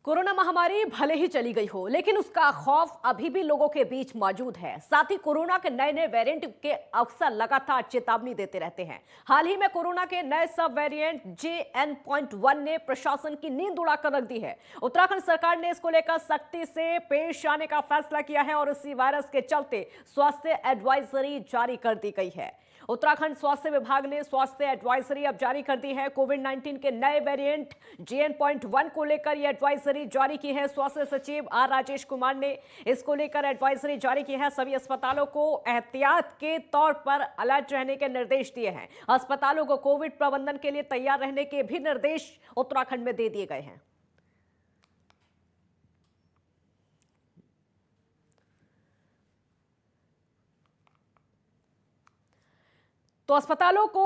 Corona महामारी भले ही चली गई हो, लेकिन उसका खौफ अभी भी लोगों के बीच मौजूद है। साथ ही कोरोना के नए नए वेरिएंट के अक्सर लगातार चेतावनी देते रहते हैं। हाल ही में कोरोना के नए सब वेरिएंट JN.1 ने प्रशासन की नींद उड़ाकर रख दी है। उत्तराखंड सरकार ने इसको लेकर सख्ती से पेश आने का फैसला किया है और इसी वायरस के चलते स्वास्थ्य एडवाइजरी जारी कर दी गई है। उत्तराखंड स्वास्थ्य विभाग ने स्वास्थ्य एडवाइजरी अब जारी कर दी है। कोविड-19 के नए वेरिएंट JN.1 को लेकर यह एडवाइजरी जारी की है। स्वास्थ्य सचिव आर राजेश कुमार ने इसको लेकर एडवाइजरी जारी की है। सभी अस्पतालों को एहतियात के तौर पर अलर्ट रहने के निर्देश दिए हैं। अस्पतालों को कोविड प्रबंधन के लिए तैयार रहने के भी निर्देश उत्तराखंड में दे दिए गए हैं। तो अस्पतालों को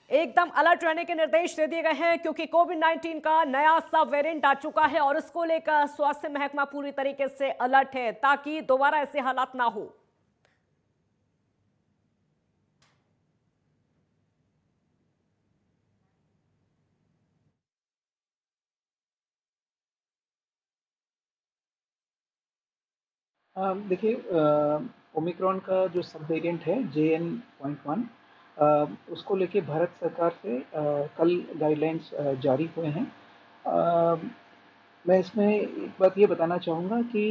एकदम अलर्ट रहने के निर्देश दे दिए गए हैं, क्योंकि कोविड-19 का नया सब वेरिएंट आ चुका है और इसको लेकर स्वास्थ्य महकमा पूरी तरीके से अलर्ट है ताकि दोबारा ऐसे हालात ना हो। देखिए, ओमिक्रॉन का जो सब वेरिएंट है JN.1, उसको लेके भारत सरकार से कल गाइडलाइंस जारी हुए हैं। मैं इसमें एक बात ये बताना चाहूँगा कि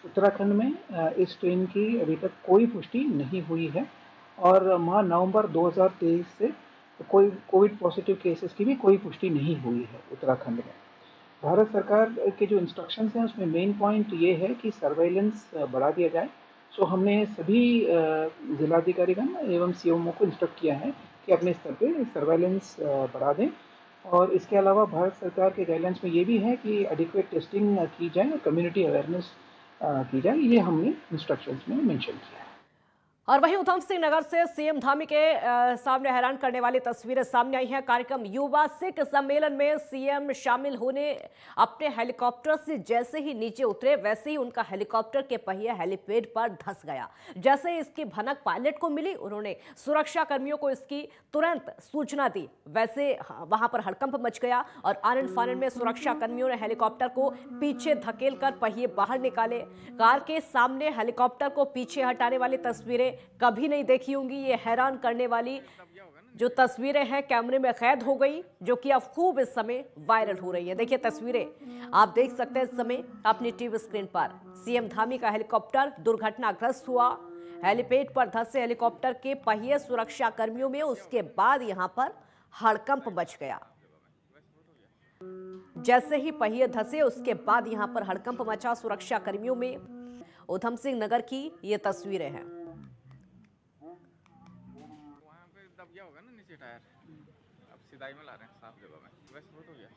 उत्तराखंड में इस स्ट्रेन की अभी तक कोई पुष्टि नहीं हुई है और माह नवंबर 2023 से कोई कोविड पॉजिटिव केसेस की भी कोई पुष्टि नहीं हुई है उत्तराखंड में। भारत सरकार के जो इंस्ट्रक्शंस हैं उसमें मेन पॉइंट ये है कि सर्वेलेंस बढ़ा दिया जाए। सो हमने सभी जिलाधिकारीगण एवं सीएमओ को इंस्ट्रक्ट किया है कि अपने स्तर पे सर्वेलेंस बढ़ा दें और इसके अलावा भारत सरकार के गाइडलाइंस में ये भी है कि एडिक्वेट टेस्टिंग की जाए और कम्युनिटी अवेयरनेस की जाए। ये हमने इंस्ट्रक्शंस में मेंशन किया है। और वहीं उधम सिंह नगर से सीएम धामी के सामने हैरान करने वाली तस्वीरें सामने आई हैं। कार्यक्रम युवा सिख सम्मेलन में सीएम शामिल होने अपने हेलीकॉप्टर से जैसे ही नीचे उतरे, वैसे ही उनका हेलीकॉप्टर के पहिया हेलीपैड पर धंस गया। जैसे ही इसकी भनक पायलट को मिली, उन्होंने सुरक्षा कर्मियों को इसकी तुरंत सूचना दी। वैसे वहां पर हड़कंप मच गया और आनन फानन में सुरक्षा कर्मियों ने हेलीकॉप्टर को पीछे धकेल कर पहिए बाहर निकाले। कार के सामने हेलीकॉप्टर को पीछे हटाने वाली तस्वीरें कभी नहीं देखी होंगी। ये हैरान करने वाली जो तस्वीरें हैं कैमरे में कैद हो गई, जो कि अब खूब इस समय वायरल हो रही है। देखिए तस्वीरें आप देख सकते हैं इस समय अपनी टीवी स्क्रीन पर। सीएम धामी का हेलीकॉप्टर दुर्घटनाग्रस्त हुआ। हेलीपैड पर धंसे हेलीकॉप्टर के पहिए सुरक्षा कर्मियों में, उसके बाद यहां पर हड़कंप मच गया। जैसे ही पहिए धंसे, उसके बाद यहां पर हड़कंप मचा सुरक्षा कर्मियों में। उधम सिंह नगर की ये तस्वीरें हैं। दब गया होगा ना नीचे टायर। अब सिधाई में ला रहे हैं साफ जगह में, वैसे बहुत हो गया।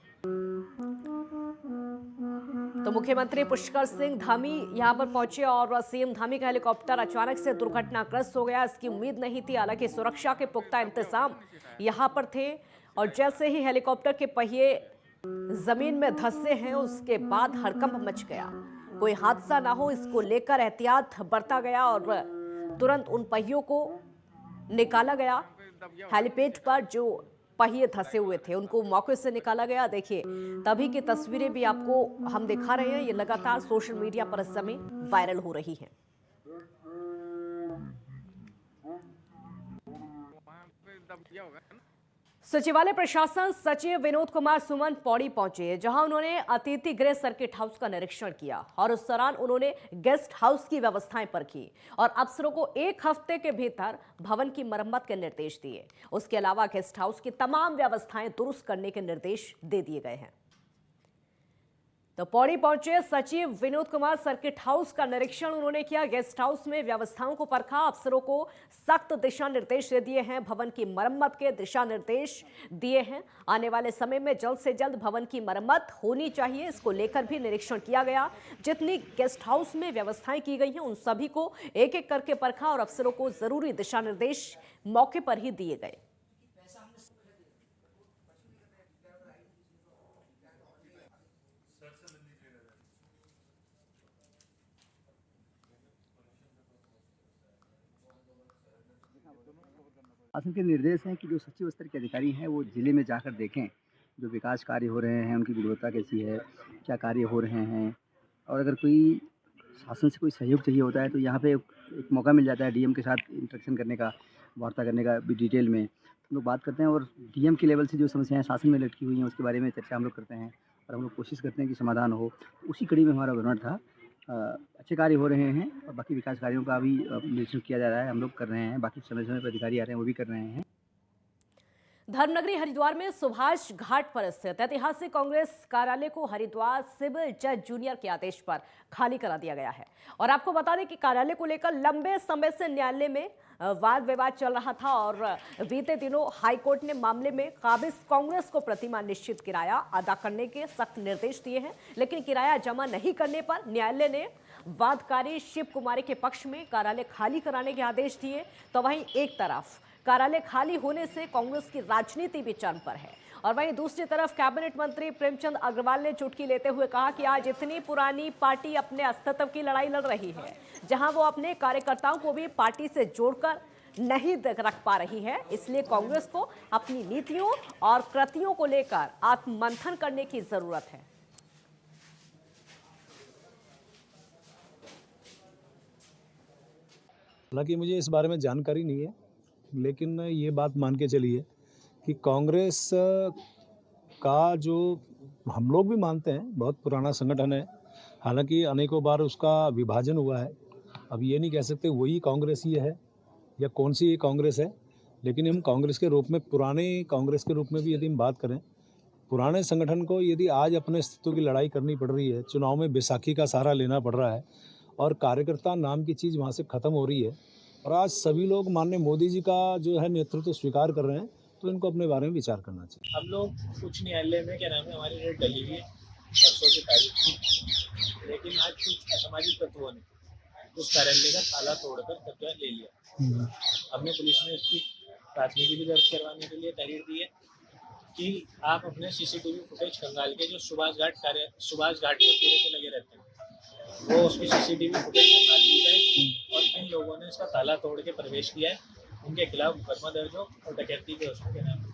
तो मुख्यमंत्री पुष्कर सिंह धामी यहां पर पहुंचे और सीएम धामी का हेलीकॉप्टर अचानक से दुर्घटनाग्रस्त हो गया। इसकी उम्मीद नहीं थी, हालांकि सुरक्षा के पुख्ता इंतजाम यहां पर थे और जैसे ही हेलीकॉप्टर के पहिए जमीन में धंसे हैं, उसके बाद हड़कंप मच गया। कोई हादसा ना हो, इसको लेकर एहतियात बरता गया और तुरंत उन पहियों को निकाला गया। हेलीपैड पर जो पहिए धंसे हुए थे उनको मौके से निकाला गया। देखिए तभी की तस्वीरें भी आपको हम दिखा रहे हैं। ये लगातार सोशल मीडिया पर इस समय वायरल हो रही हैं। वहाँ पे दब गया होगा ना। सचिवालय प्रशासन सचिव विनोद कुमार सुमन पौड़ी पहुंचे, जहां उन्होंने अतिथि गृह सर्किट हाउस का निरीक्षण किया और उस दौरान उन्होंने गेस्ट हाउस की व्यवस्थाएं परखी और अफसरों को 1 हफ्ते के भीतर भवन की मरम्मत के निर्देश दिए। उसके अलावा गेस्ट हाउस की तमाम व्यवस्थाएं दुरुस्त करने के निर्देश दे दिए गए हैं। तो पौड़ी पहुंचे सचिव विनोद कुमार, सर्किट हाउस का निरीक्षण उन्होंने किया। गेस्ट हाउस में व्यवस्थाओं को परखा, अफसरों को सख्त दिशा निर्देश दे दिए हैं। भवन की मरम्मत के दिशा निर्देश दिए हैं। आने वाले समय में जल्द से जल्द भवन की मरम्मत होनी चाहिए, इसको लेकर भी निरीक्षण किया गया। जितनी गेस्ट हाउस में व्यवस्थाएं की गई हैं उन सभी को एक एक करके परखा और अफसरों को जरूरी दिशा निर्देश मौके पर ही दिए गए। शासन के निर्देश हैं कि जो सचिव स्तर के अधिकारी हैं वो जिले में जाकर देखें जो विकास कार्य हो रहे हैं उनकी गुणवत्ता कैसी है, क्या कार्य हो रहे हैं, और अगर कोई शासन से कोई सहयोग चाहिए होता है तो यहाँ पे एक मौका मिल जाता है डीएम के साथ इंटरेक्शन करने का, वार्ता करने का भी डिटेल में। हम लोग बात करते हैं और डीएम के लेवल से जो समस्याएं शासन में लटकी हुई हैं उसके बारे में चर्चा हम लोग करते हैं और हम लोग कोशिश करते हैं कि समाधान हो। उसी कड़ी में हमारा भ्रमण था। अच्छे कार्य हो रहे हैं और बाकी विकास कार्यों का भी निरीक्षण किया जा रहा है, हम लोग कर रहे हैं। बाकी समय समय पर अधिकारी आ रहे हैं, वो भी कर रहे हैं। धर्मनगरी हरिद्वार में सुभाष घाट पर स्थित ऐतिहासिक कांग्रेस कार्यालय को हरिद्वार सिविल जज जूनियर के आदेश पर खाली करा दिया गया है। और आपको बता दें कि कार्यालय को लेकर लंबे समय से न्यायालय में वाद विवाद चल रहा था और बीते दिनों हाईकोर्ट ने मामले में काबिज कांग्रेस को प्रतिमा निश्चित किराया अदा करने के सख्त निर्देश दिए हैं, लेकिन किराया जमा नहीं करने पर न्यायालय ने वादकारी शिव कुमारी के पक्ष में कार्यालय खाली कराने के आदेश दिए। तो वहीं एक तरफ कार्यालय खाली होने से कांग्रेस की राजनीति भी चरम पर है और वहीं दूसरी तरफ कैबिनेट मंत्री प्रेमचंद अग्रवाल ने चुटकी लेते हुए कहा कि आज इतनी पुरानी पार्टी अपने अस्तित्व की लड़ाई लड़ रही है, जहां वो अपने कार्यकर्ताओं को भी पार्टी से जोड़कर नहीं रख पा रही है। इसलिए कांग्रेस को अपनी नीतियों और कृतियों को लेकर आत्ममंथन करने की जरूरत है। हालांकि मुझे इस बारे में जानकारी नहीं है, लेकिन ये बात मान के चलिए कि कांग्रेस का जो हम लोग भी मानते हैं बहुत पुराना संगठन है। हालांकि अनेकों बार उसका विभाजन हुआ है। अब ये नहीं कह सकते वही कांग्रेस ही है या कौन सी ये कांग्रेस है, लेकिन हम कांग्रेस के रूप में, पुराने कांग्रेस के रूप में भी यदि हम बात करें, पुराने संगठन को यदि आज अपने अस्तित्व की लड़ाई करनी पड़ रही है, चुनाव में बैसाखी का सहारा लेना पड़ रहा है और कार्यकर्ता नाम की चीज़ वहाँ से ख़त्म हो रही है और आज सभी लोग माननीय मोदी जी का जो है नेतृत्व स्वीकार कर रहे हैं, तो इनको अपने बारे में विचार करना चाहिए। हम लोग उच्च न्यायालय में क्या नाम है हमारी रेट डली हुई है परसों की तारीख की, लेकिन आज कुछ असामाजिक तत्वों ने उस कार्यालय का ताला तोड़कर कब्जा ले लिया। हमने पुलिस में उसकी प्राथमिकी भी दर्ज करवाने के लिए तहरीर दी है कि आप अपने सीसीटीवी फुटेज खंगाल के जो सुभाष घाट पर पूरे से लगे रहते हैं वो उसकी सीसीटीवी फुटेज खंगाल ली जाए और इन लोगों ने इसका ताला तोड़ के प्रवेश किया है, उनके खिलाफ मुकदमा दर्ज हो और डकैती के उसमें क्या नाम है।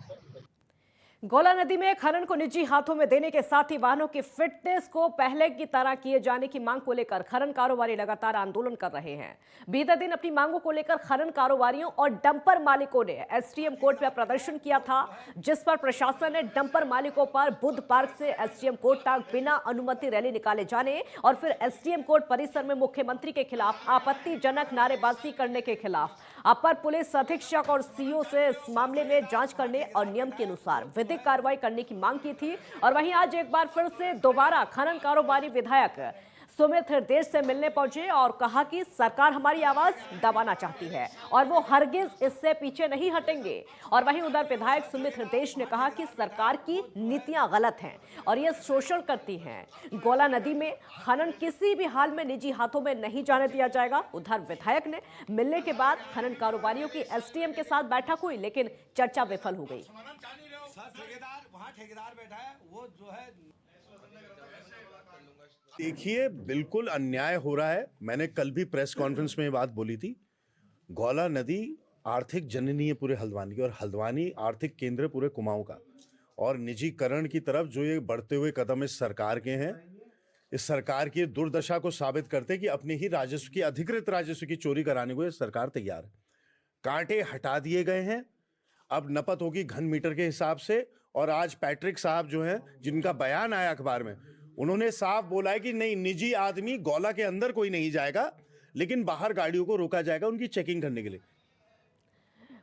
गौला नदी में खनन को निजी हाथों में देने के साथ ही वाहनों की फिटनेस को पहले की तरह किए जाने की मांग को लेकर खनन कारोबारी लगातार आंदोलन कर रहे हैं। बीते दिन अपनी मांगों को लेकर खनन कारोबारियों और डंपर मालिकों ने एसडीएम कोर्ट में प्रदर्शन किया था, जिस पर प्रशासन ने डंपर मालिकों पर बुध पार्क से एसडीएम कोर्ट तक बिना अनुमति रैली निकाले जाने और फिर एसडीएम कोर्ट परिसर में मुख्यमंत्री के खिलाफ आपत्तिजनक नारेबाजी करने के खिलाफ अपर पुलिस अधीक्षक और सीओ से इस मामले में जांच करने और नियम के अनुसार विधिक कार्रवाई करने की मांग की थी। और वहीं आज एक बार फिर से दोबारा खनन कारोबारी विधायक सुमित हृदय से मिलने पहुंचे और कहा कि सरकार हमारी आवाज दबाना चाहती है और वो हरगिज इससे पीछे नहीं हटेंगे। और वहीं उधर विधायक सुमित हृदय ने कहा कि सरकार की नीतियां गलत हैं और ये शोषण करती हैं। गौला नदी में खनन किसी भी हाल में निजी हाथों में नहीं जाने दिया जाएगा। उधर विधायक ने मिलने के बाद खनन कारोबारियों की एसडीएम के साथ बैठक हुई, लेकिन चर्चा विफल हो गई। ठेकेदार बैठा है वो जो है। देखिए, बिल्कुल अन्याय हो रहा है। मैंने कल भी प्रेस कॉन्फ्रेंस में ये बात बोली थी। गौला नदी आर्थिक जननी है पूरे हल्द्वानी की और हल्द्वानी आर्थिक केंद्र पूरे कुमाऊं का, और निजीकरण की तरफ जो ये बढ़ते हुए कदम इस सरकार के हैं, इस सरकार की दुर्दशा को साबित करते कि अपने ही राजस्व की, अधिकृत राजस्व की चोरी कराने को ये सरकार तैयार है। कांटे हटा दिए गए हैं, अब नपत होगी घन मीटर के हिसाब से। और आज पैट्रिक साहब जो हैं, जिनका बयान आया अखबार में, उन्होंने साफ बोला है कि नहीं, निजी आदमी गौला के अंदर कोई नहीं जाएगा, लेकिन बाहर गाड़ियों को रोका जाएगा उनकी चेकिंग करने के लिए।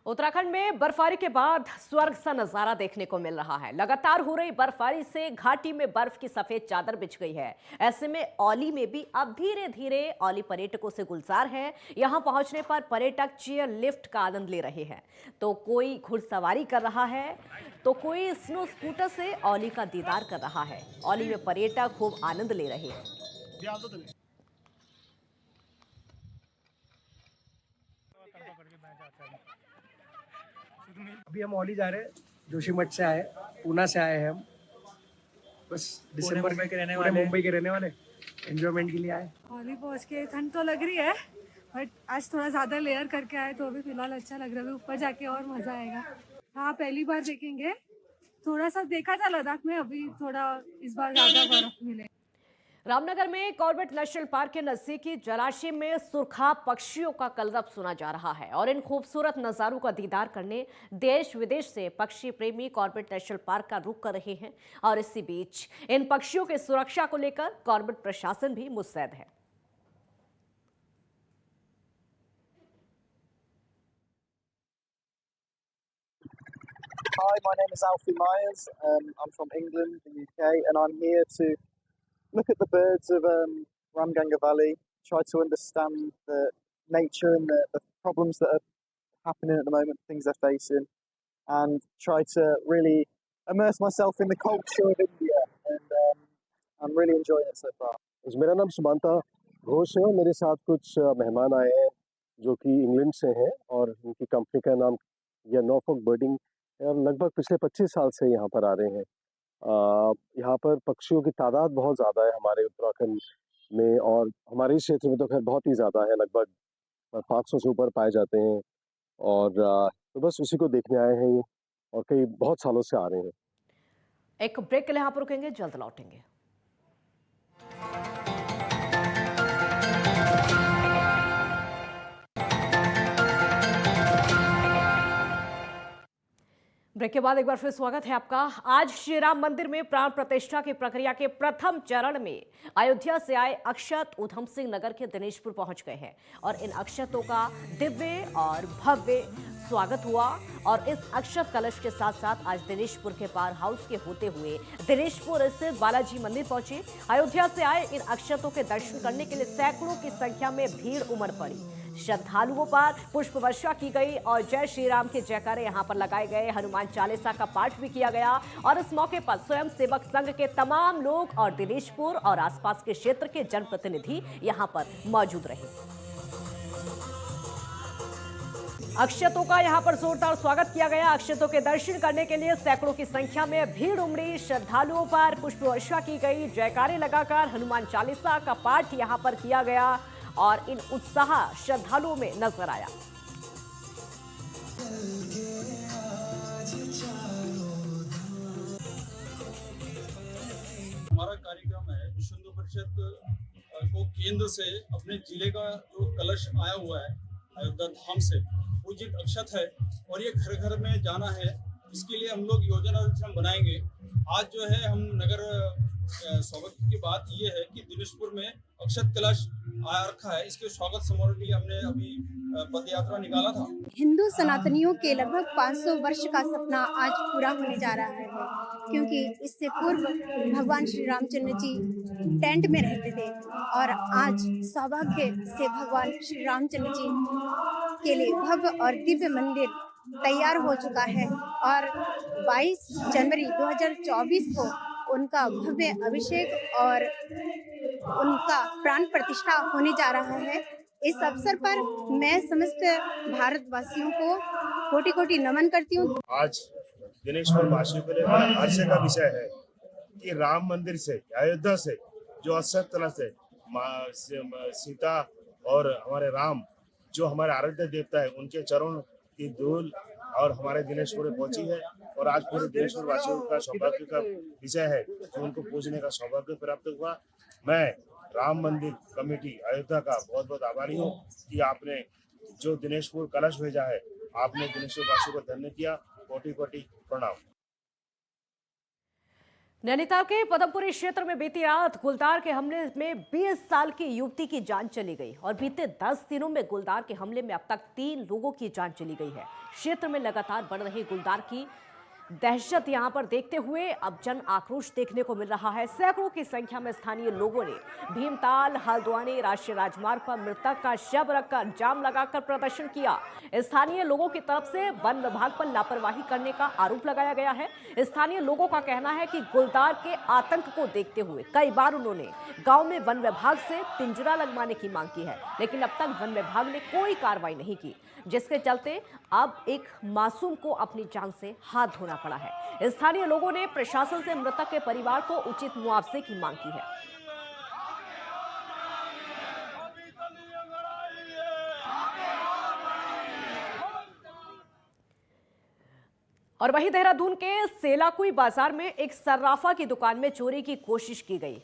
उत्तराखंड में बर्फबारी के बाद स्वर्ग सा नजारा देखने को मिल रहा है। लगातार हो रही बर्फबारी से घाटी में बर्फ की सफेद चादर बिछ गई है। ऐसे में औली में भी अब धीरे धीरे औली पर्यटकों से गुलजार है। यहां पहुंचने पर पर्यटक चेयर लिफ्ट का आनंद ले रहे हैं, तो कोई घुड़सवारी कर रहा है, तो कोई स्नो स्कूटर से औली का दीदार कर रहा है। औली में पर्यटक खूब आनंद ले रहे हैं। अभी हम औली जा रहे हैं, जोशीमठ से आए, पूना से आए हैं हम। बस दिसंबर में मुंबई के रहने वाले एंजॉयमेंट के लिए आए। औली पहुंच के ठंड तो लग रही है, बट आज थोड़ा ज़्यादा लेयर करके आए तो अभी फिलहाल अच्छा लग रहा है। ऊपर जाके और मज़ा आएगा। हाँ, पहली बार देखेंगे थोड़ा सा देखा था लद्दाख में, अभी थोड़ा इस बार ज्यादा बर्फ मिले। रामनगर में कॉर्बेट नेशनल पार्क के नजदीकी जलाशय में सुरखा पक्षियों का कलरव सुना जा रहा है और इन खूबसूरत नजारों का दीदार करने देश विदेश से पक्षी प्रेमी कॉर्बेट नेशनल पार्क का रुख कर रहे हैं। और इसी बीच इन पक्षियों की सुरक्षा को लेकर कॉर्बेट प्रशासन भी मुस्तैद है। Hi, my name is Alfie Myers. I'm from England, the UK, and I'm here to look at the birds of Ramganga Valley, try to understand the nature and the problems that are happening at the moment, things they're facing, and try to really immerse myself in the culture of India. And I'm really enjoying it so far. मेरा नाम सुमांता घोष है और मेरे साथ कुछ मेहमान आए हैं जो कि इंग्लैंड से हैं और उनकी कंपनी का नाम या नॉर्फॉक बर्डिंग है और लगभग पिछले 25 साल से यहाँ पर आ रहे हैं। यहाँ पर पक्षियों की तादाद बहुत ज़्यादा है हमारे उत्तराखंड में और हमारे इस क्षेत्र में तो खैर बहुत ही ज़्यादा है, लगभग 500 से ऊपर पाए जाते हैं और तो बस उसी को देखने आए हैं ये और कई बहुत सालों से आ रहे हैं। एक ब्रेक के लिए यहाँ पर रुकेंगे, जल्द लौटेंगे। ब्रेक के बाद एक बार फिर स्वागत है आपका। आज श्री राम मंदिर में प्राण प्रतिष्ठा की प्रक्रिया के प्रथम चरण में अयोध्या से आए अक्षत उधम सिंह नगर के दिनेशपुर पहुंच गए हैं और इन अक्षतों का दिव्य और भव्य स्वागत हुआ। और इस अक्षत कलश के साथ साथ आज दिनेशपुर के पावर हाउस के होते हुए दिनेशपुर स्थित बालाजी मंदिर पहुंचे। अयोध्या से आए इन अक्षतों के दर्शन करने के लिए सैकड़ों की संख्या में भीड़ उमड़ पड़ी। श्रद्धालुओं पर पुष्प वर्षा की गई और जय श्री राम के जयकारे यहां पर लगाए गए। हनुमान चालीसा का पाठ भी किया गया और इस मौके पर स्वयं सेवक संघ के तमाम लोग और दिनेशपुर और आसपास के क्षेत्र के जनप्रतिनिधि यहां पर मौजूद रहे। अक्षतों का यहां पर जोरदार स्वागत किया गया। अक्षतों के दर्शन करने के लिए सैकड़ों की संख्या में भीड़ उमड़ी। श्रद्धालुओं पर पुष्प वर्षा की गई, जयकारे लगाकर हनुमान चालीसा का पाठ यहां पर किया गया और इन उत्साह श्रद्धालुओं में नजर आया। हमारा कार्यक्रम है विश्व हिंदू परिषद को केंद्र से अपने जिले का जो कलश आया हुआ है अयोध्या धाम से, पूजित अक्षत है और ये घर घर में जाना है। इसके लिए हम लोग योजना बनाएंगे। आज जो है हम नगर सौभाग्य की बात ये है कि दिनेशपुर में अक्षत कलश आया रखा है। इसके स्वागत समारोह के लिए हमने अभी पद यात्रा निकाला था। हिंदू सनातनियों के लगभग 500 वर्ष का सपना आज पूरा होने जा रहा है, क्योंकि इससे पूर्व भगवान श्री रामचंद्र जी टेंट में रहते थे और आज सौभाग्य से भगवान श्री रामचंद्र जी के लिए भव्य और दिव्य मंदिर तैयार हो चुका है और 22 जनवरी 2024 को उनका भव्य अभिषेक और उनका प्राण प्रतिष्ठा होने जा रहा है। इस अवसर पर मैं समस्त भारतवासियों को कोटि कोटि नमन करती हूँ। आज दिनेशपुर वासियों के लिए बड़ा हर्ष का विषय है कि राम मंदिर से अयोध्या से जो अक्षत कलश है सीता और हमारे राम जो हमारे आराध्य देवता है उनके चरण की धूल और हमारे दिनेशपुर में पहुंची है और आज पूरे दिनेशपुर वासियों का सौभाग्य का विषय है कि उनको पूजने का सौभाग्य प्राप्त हुआ। मैं राम मंदिर कमेटी अयोध्या का बहुत बहुत आभारी हूँ कि आपने जो दिनेशपुर कलश भेजा है, आपने दिनेशपुर वासियों को धन्य किया। कोटि कोटि प्रणाम। नैनीताल के पदमपुरी क्षेत्र में बीती रात गुलदार के हमले में 20 साल की युवती की जान चली गई और बीते 10 दिनों में गुलदार के हमले में अब तक 3 लोगों की जान चली गई है। क्षेत्र में लगातार बढ़ रही गुलदार की दहशत यहां पर देखते हुए अब जन आक्रोश देखने को मिल रहा है। सैकड़ों की संख्या में स्थानीय लोगों ने भीमताल हल्द्वानी राष्ट्रीय राजमार्ग पर मृतक का शव रखकर जाम लगाकर प्रदर्शन किया। स्थानीय लोगों की तरफ से वन विभाग पर लापरवाही करने का आरोप लगाया गया है। स्थानीय लोगों का कहना है कि गुलदार के आतंक को देखते हुए कई बार उन्होंने गांव में वन विभाग से पिंजरा लगवाने की मांग की है, लेकिन अब तक वन विभाग ने कोई कार्रवाई नहीं की, जिसके चलते अब एक मासूम को अपनी जान से हाथ धोना पड़ा है। स्थानीय लोगों ने प्रशासन से मृतक के परिवार को उचित मुआवजे की मांग की है। और वहीं देहरादून के सेलाकुई बाजार में एक सर्राफा की दुकान में चोरी की कोशिश की गई।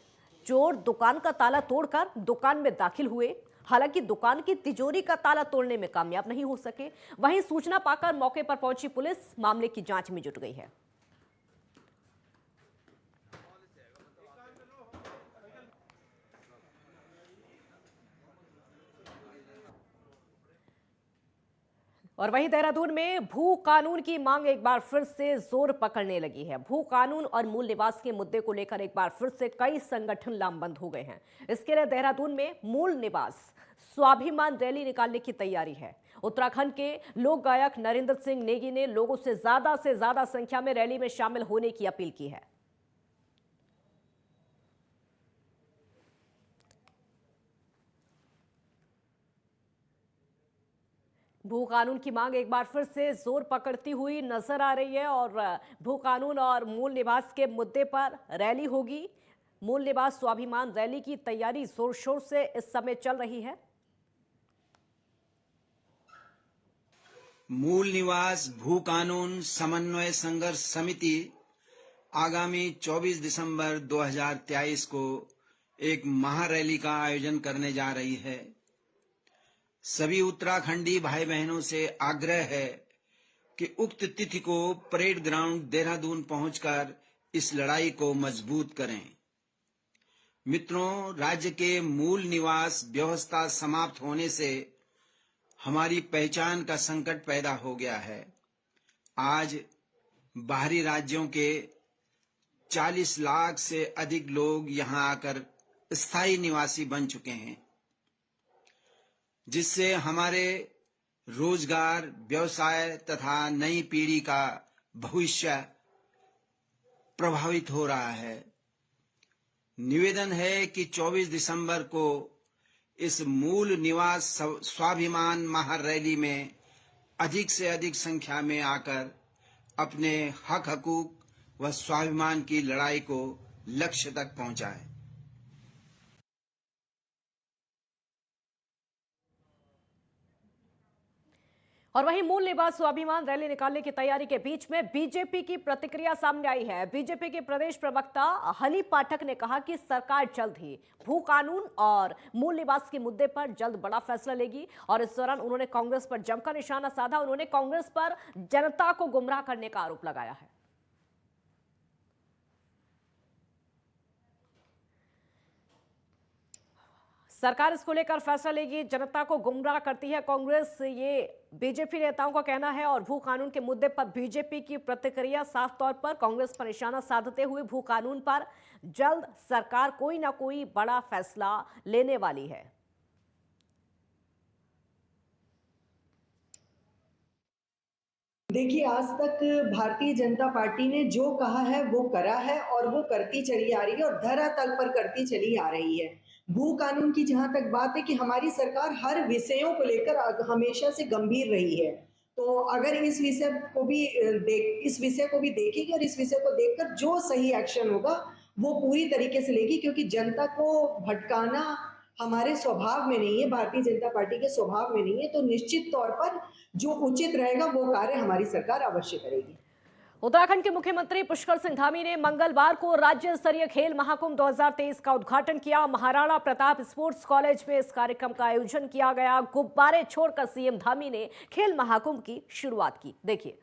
चोर दुकान का ताला तोड़कर दुकान में दाखिल हुए, हालांकि दुकान की तिजोरी का ताला तोड़ने में कामयाब नहीं हो सके। वहीं सूचना पाकर मौके पर पहुंची पुलिस मामले की जांच में जुट गई है। और वहीं देहरादून में भू कानून की मांग एक बार फिर से जोर पकड़ने लगी है। भू कानून और मूल निवास के मुद्दे को लेकर एक बार फिर से कई संगठन लामबंद हो गए हैं। इसके लिए देहरादून में मूल निवास स्वाभिमान रैली निकालने की तैयारी है। उत्तराखंड के लोक गायक नरेंद्र सिंह नेगी ने लोगों से ज्यादा संख्या में रैली में शामिल होने की अपील की है। भू कानून की मांग एक बार फिर से जोर पकड़ती हुई नजर आ रही है और भू कानून और मूल निवास के मुद्दे पर रैली होगी। मूल निवास स्वाभिमान रैली की तैयारी जोर शोर से इस समय चल रही है। मूल निवास भू कानून समन्वय संघर्ष समिति आगामी 24 दिसंबर 2023 को एक महारैली का आयोजन करने जा रही है। सभी उत्तराखंडी भाई बहनों से आग्रह है कि उक्त तिथि को परेड ग्राउंड देहरादून पहुंचकर इस लड़ाई को मजबूत करें। मित्रों, राज्य के मूल निवास व्यवस्था समाप्त होने से हमारी पहचान का संकट पैदा हो गया है। आज बाहरी राज्यों के 40 लाख से अधिक लोग यहां आकर स्थायी निवासी बन चुके हैं, जिससे हमारे रोजगार, व्यवसाय तथा नई पीढ़ी का भविष्य प्रभावित हो रहा है। निवेदन है कि 24 दिसंबर को इस मूल निवास स्वाभिमान महारैली में अधिक से अधिक संख्या में आकर अपने हक हकूक व स्वाभिमान की लड़ाई को लक्ष्य तक पहुंचाएं। और वहीं मूल निवास स्वाभिमान रैली निकालने की तैयारी के बीच में बीजेपी की प्रतिक्रिया सामने आई है। बीजेपी के प्रदेश प्रवक्ता हनी पाठक ने कहा कि सरकार जल्द ही भू कानून और मूल निवास के मुद्दे पर जल्द बड़ा फैसला लेगी और इस दौरान उन्होंने कांग्रेस पर जमकर निशाना साधा। उन्होंने कांग्रेस पर जनता को गुमराह करने का आरोप लगाया है। सरकार इसको लेकर फैसला लेगी, जनता को गुमराह करती है कांग्रेस, ये बीजेपी नेताओं का कहना है। और भू कानून के मुद्दे पर बीजेपी की प्रतिक्रिया साफ तौर पर कांग्रेस पर निशाना साधते हुए भू कानून पर जल्द सरकार कोई ना कोई बड़ा फैसला लेने वाली है। देखिए, आज तक भारतीय जनता पार्टी ने जो कहा है वो करा है और वो करती चली आ रही है और धरातल पर करती चली आ रही है। भू कानून की जहां तक बात है कि हमारी सरकार हर विषयों को लेकर हमेशा से गंभीर रही है, तो अगर इस विषय को भी देखेगी और इस विषय को देखकर जो सही एक्शन होगा वो पूरी तरीके से लेगी, क्योंकि जनता को भटकाना हमारे स्वभाव में नहीं है, भारतीय जनता पार्टी के स्वभाव में नहीं है। तो निश्चित तौर पर जो उचित रहेगा वो कार्य हमारी सरकार अवश्य करेगी। उत्तराखंड के मुख्यमंत्री पुष्कर सिंह धामी ने मंगलवार को राज्य स्तरीय खेल महाकुंभ 2023 का उद्घाटन किया। महाराणा प्रताप स्पोर्ट्स कॉलेज में इस कार्यक्रम का आयोजन किया गया। गुब्बारे छोड़कर सीएम धामी ने खेल महाकुंभ की शुरुआत की। देखिए।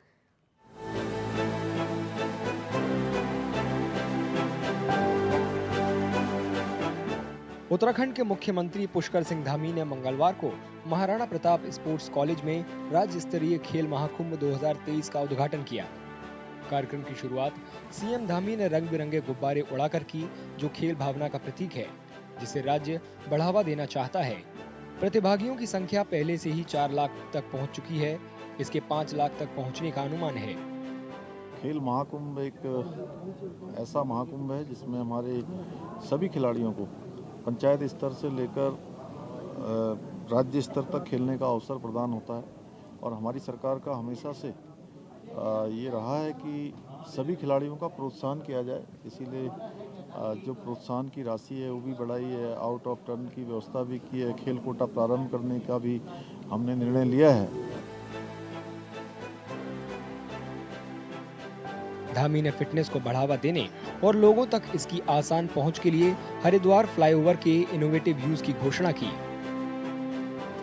उत्तराखंड के मुख्यमंत्री पुष्कर सिंह धामी ने मंगलवार को महाराणा प्रताप स्पोर्ट्स कॉलेज में राज्य स्तरीय खेल महाकुंभ 2023 का उद्घाटन किया। कार्यक्रम की शुरुआत सीएम धामी ने रंग बिरंगे गुब्बारे उड़ाकर की, जो खेल भावना का प्रतीक है, जिसे राज्य बढ़ावा देना चाहता है। प्रतिभागियों की संख्या पहले से ही 4 लाख तक पहुंच चुकी है। इसके 5 लाख तक पहुंचने का अनुमान है। खेल महाकुंभ एक ऐसा महाकुंभ है जिसमें हमारे सभी खिलाड़ियों को पंचायत स्तर से लेकर राज्य स्तर तक खेलने का अवसर प्रदान होता है। और हमारी सरकार का हमेशा से ये रहा है कि सभी खिलाड़ियों का प्रोत्साहन किया जाए, इसीलिए जो प्रोत्साहन की राशि है वो भी बढ़ाई है, आउट ऑफ टर्न की व्यवस्था भी की है, खेल कोटा प्रारंभ करने का भी हमने निर्णय लिया है। धामी ने फिटनेस को बढ़ावा देने और लोगों तक इसकी आसान पहुंच के लिए हरिद्वार फ्लाईओवर के इनोवेटिव यूज की घोषणा की।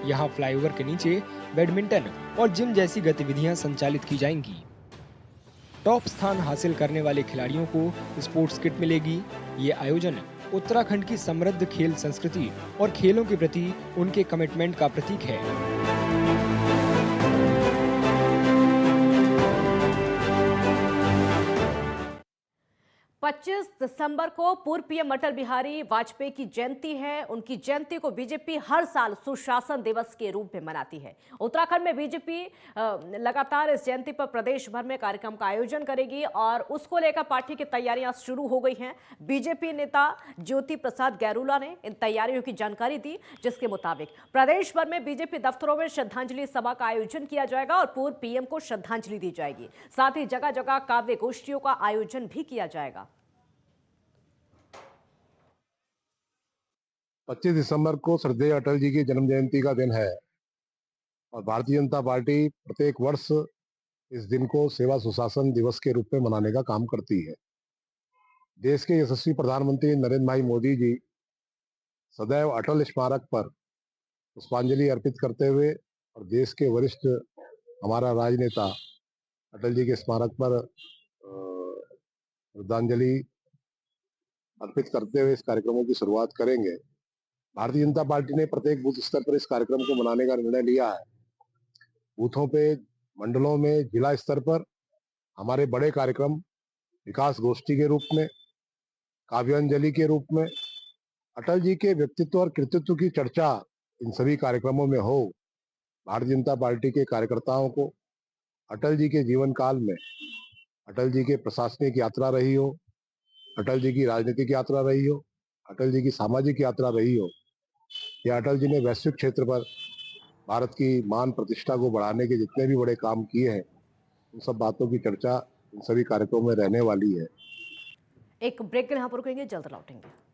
यहाँ फ्लाईओवर के नीचे बैडमिंटन और जिम जैसी गतिविधियां संचालित की जाएंगी। टॉप स्थान हासिल करने वाले खिलाड़ियों को स्पोर्ट्स किट मिलेगी। ये आयोजन उत्तराखंड की समृद्ध खेल संस्कृति और खेलों के प्रति उनके कमिटमेंट का प्रतीक है। 25 दिसंबर को पूर्व पीएम अटल बिहारी वाजपेयी की जयंती है। उनकी जयंती को बीजेपी हर साल सुशासन दिवस के रूप में मनाती है। उत्तराखंड में बीजेपी लगातार इस जयंती पर प्रदेश भर में कार्यक्रम का आयोजन करेगी और उसको लेकर पार्टी की तैयारियां शुरू हो गई हैं। बीजेपी नेता ज्योति प्रसाद गैरुला ने इन तैयारियों की जानकारी दी, जिसके मुताबिक प्रदेश भर में बीजेपी दफ्तरों में श्रद्धांजलि सभा का आयोजन किया जाएगा और पूर्व पीएम को श्रद्धांजलि दी जाएगी। साथ ही जगह जगह काव्य गोष्ठियों का आयोजन भी किया जाएगा। 25 दिसंबर को श्रद्धेय अटल जी की जन्म जयंती का दिन है और भारतीय जनता पार्टी प्रत्येक वर्ष इस दिन को सेवा सुशासन दिवस के रूप में मनाने का काम करती है। देश के यशस्वी प्रधानमंत्री नरेंद्र भाई मोदी जी सदैव अटल स्मारक पर पुष्पांजलि अर्पित करते हुए और देश के वरिष्ठ हमारा राजनेता अटल जी के स्मारक पर श्रद्धांजलि अर्पित करते हुए इस कार्यक्रमों की शुरुआत करेंगे। भारतीय जनता पार्टी ने प्रत्येक बूथ स्तर पर इस कार्यक्रम को मनाने का निर्णय लिया है। बूथों पे, मंडलों में, जिला स्तर पर हमारे बड़े कार्यक्रम विकास गोष्ठी के रूप में, काव्यांजलि के रूप में, अटल जी के व्यक्तित्व और कृतित्व की चर्चा इन सभी कार्यक्रमों में हो। भारतीय जनता पार्टी के कार्यकर्ताओं को अटल जी के जीवन काल में अटल जी के प्रशासनिक यात्रा रही हो, अटल जी की राजनीतिक यात्रा रही हो, अटल जी की सामाजिक यात्रा रही हो, या अटल जी ने वैश्विक क्षेत्र पर भारत की मान प्रतिष्ठा को बढ़ाने के जितने भी बड़े काम किए हैं, उन सब बातों की चर्चा इन सभी कार्यक्रमों में रहने वाली है। एक ब्रेक के यहाँ पर रुकेंगे, जल्द लौटेंगे।